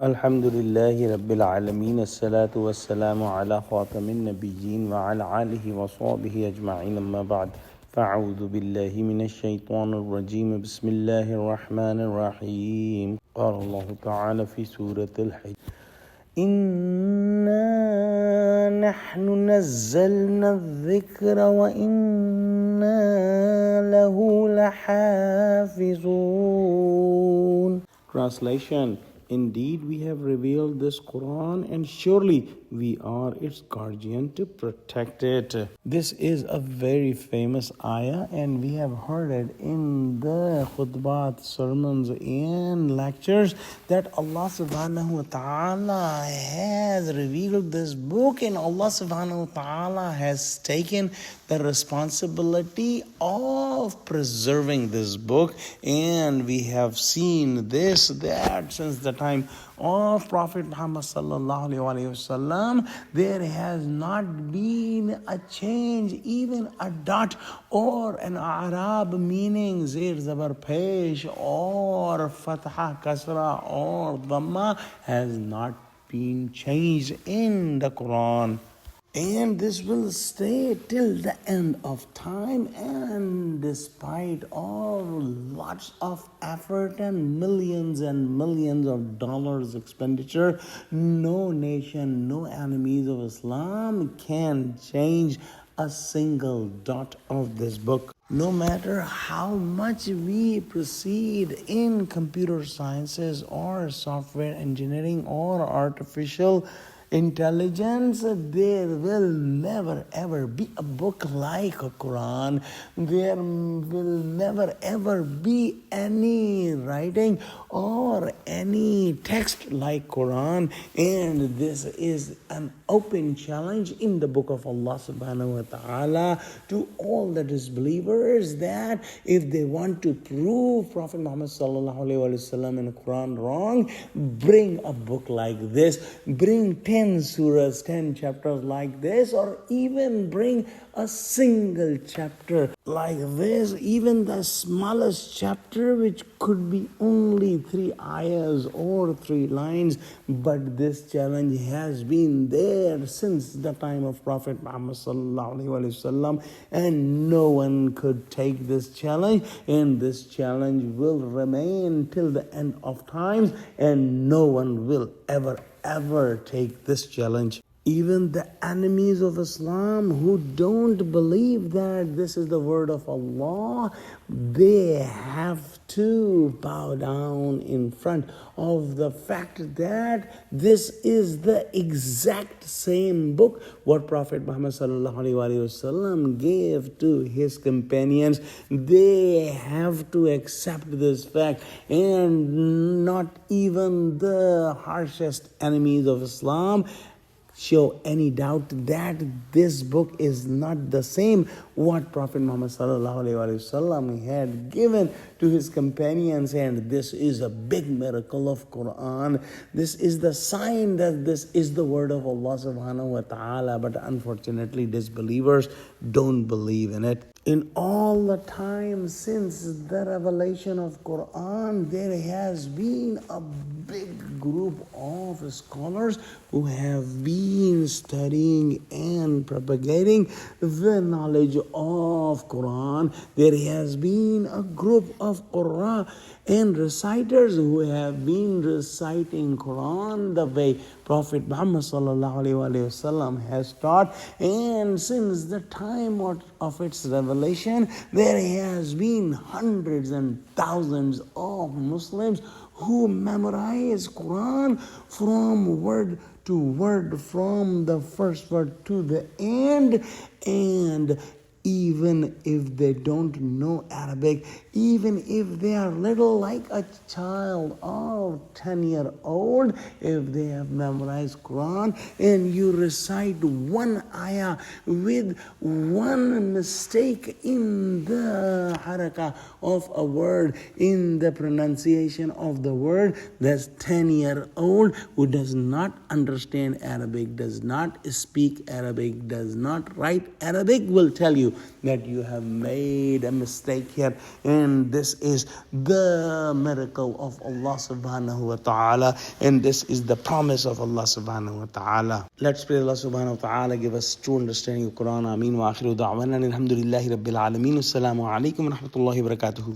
Alhamdulillahi Rabbil Alameen. As-salatu was-salamu ala khatamin nabiyyin wa ala alihi wa sahbihi ajma'in amma ba'd. Fa'udhu billahi minash shaitanir rajim. Bismillahir rahmanir rahim. Qala Allah ta'ala fi Surah Hijr. Inna nahnu nazzalna adh-dhikra wa inna lahu lahafizun. Translation: Indeed, we have revealed this Quran, and surely we are its guardian to protect it. This is a very famous ayah, and we have heard it in the khutbat, sermons, and lectures that Allah subhanahu wa ta'ala has revealed this book, and Allah subhanahu wa ta'ala has taken the responsibility of preserving this book. And we have seen that since the time of Prophet Muhammad sallallahu alaihi wasallam, there has not been a change, even a dot or an Arab meaning zir zabar pesh or fatha kasra or dhamma has not been changed in the Quran. And this will stay till the end of time, and despite all lots of effort and millions of dollars expenditure, no nation, no enemies of Islam can change a single dot of this book. No matter how much we proceed in computer sciences or software engineering or artificial intelligence, there will never ever be a book like a Quran. There will never ever be any writing or any text like Quran. And this is an open challenge in the book of Allah subhanahu wa ta'ala to all the disbelievers, that if they want to prove Prophet Muhammad sallallahu alaihi wasallam and Quran wrong, bring a book like this, bring 10 surahs, 10 chapters like this, or even bring a single chapter like this, even the smallest chapter, which could be only 3 ayahs or 3 lines. But this challenge has been there since the time of Prophet Muhammad sallallahu alaihi wasallam, and no one could take this challenge, and this challenge will remain till the end of times, and no one will ever take this challenge. Even the enemies of Islam who don't believe that this is the word of Allah, they have to bow down in front of the fact that this is the exact same book what Prophet Muhammad sallallahu alaihi wasallam gave to his companions. They have to accept this fact, and not even the harshest enemies of Islam show any doubt that this book is not the same what Prophet Muhammad sallallahu alaihi wasallam had given to his companions. And this is a big miracle of Quran. This is the sign that this is the word of Allah subhanahu wa ta'ala. But unfortunately, disbelievers don't believe in it. In all the time since the revelation of Quran, there has been a big group of scholars who have been studying and propagating the knowledge of Quran. There has been a group of Qurra and reciters who have been reciting Quran the way Prophet Muhammad sallallahu alaihi wasallam has taught. And since the time of its revelation, there has been hundreds and thousands of Muslims who memorize Quran from word to word, from the first word to the end. And even if they don't know Arabic, even if they are little like a child or 10-year-old, if they have memorized Quran and you recite one ayah with one mistake in the harakah of a word, in the pronunciation of the word, that's 10-year-old who does not understand Arabic, does not speak Arabic, does not write Arabic, will tell you that you have made a mistake here. And And this is the miracle of Allah subhanahu wa ta'ala. And this is the promise of Allah subhanahu wa ta'ala. Let's pray Allah subhanahu wa ta'ala give us true understanding of Quran. Ameen wa akhiru da'wana alhamdulillahi rabbil alameen. Assalamu alaikum wa rahmatullahi wa barakatuhu.